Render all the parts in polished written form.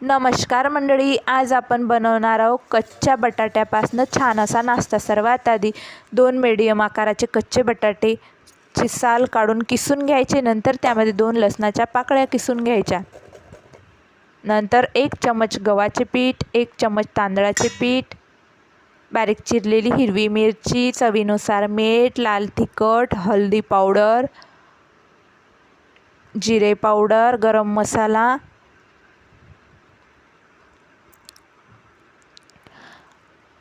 नमस्कार मंडळी, आज आपण बनवणार आहोत कच्च्या बटाट्यापासून छान असा नाश्ता। सर्वात आधी 2 मीडियम आकाराचे कच्चे बटाटे ची साल काढून किसून घ्यायचे। नंतर त्यामध्ये 2 लसणाच्या पाकळ्या किसून घ्यायच्या। नंतर 1 चमच गव्हाचे पीठ, 1 चमच तांदळाचे पीठ, बारीक चिरलेली हिरवी मिरची, चवीनुसार मीठ, लाल तिखट, हळदी पावडर, जिरे पावडर, गरम मसाला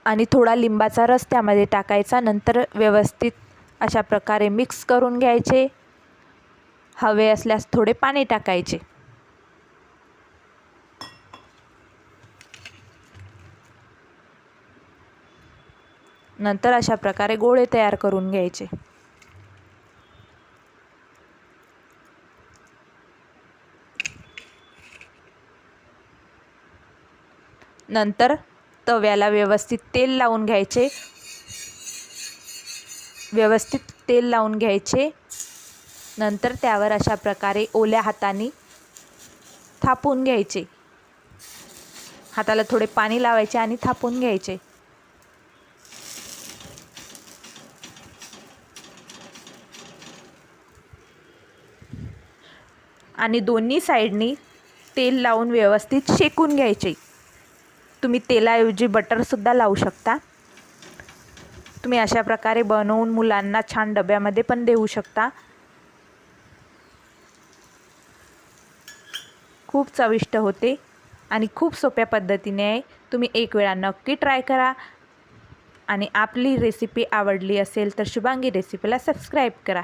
आणि थोडा लिंबाचा रस त्यामध्ये टाकायचा। नंतर व्यवस्थित अशा प्रकारे मिक्स करून घ्यायचे। हवे असल्यास थोडे पाणी टाकायचे। नंतर अशा प्रकारे गोळे तयार करून घ्यायचे। नंतर तव्याला व्यवस्थित तेल लावून घ्यायचे। नंतर त्यावर अशा प्रकारे ओल्या हाताने थापून घ्यायचे। हाताला थोडे पाणी लावायचे आणि थापून घ्यायचे। आणि दोन्ही साइडनी तेल लावून व्यवस्थित शेकून घ्यायचे। तुम्ही तेलाऐवजी बटर सुद्धा लावू शकता। तुम्ही अशा प्रकारे बनवून मुलांना छान डब्यामध्ये पण देऊ शकता। खूप चविष्ट होते आणि खूप सोप्या पद्धतीने आहे। तुम्ही एक वेळा नक्की ट्राय करा। आणि आपली रेसिपी आवडली असेल तर शुभांगी रेसिपीला सबस्क्राईब करा।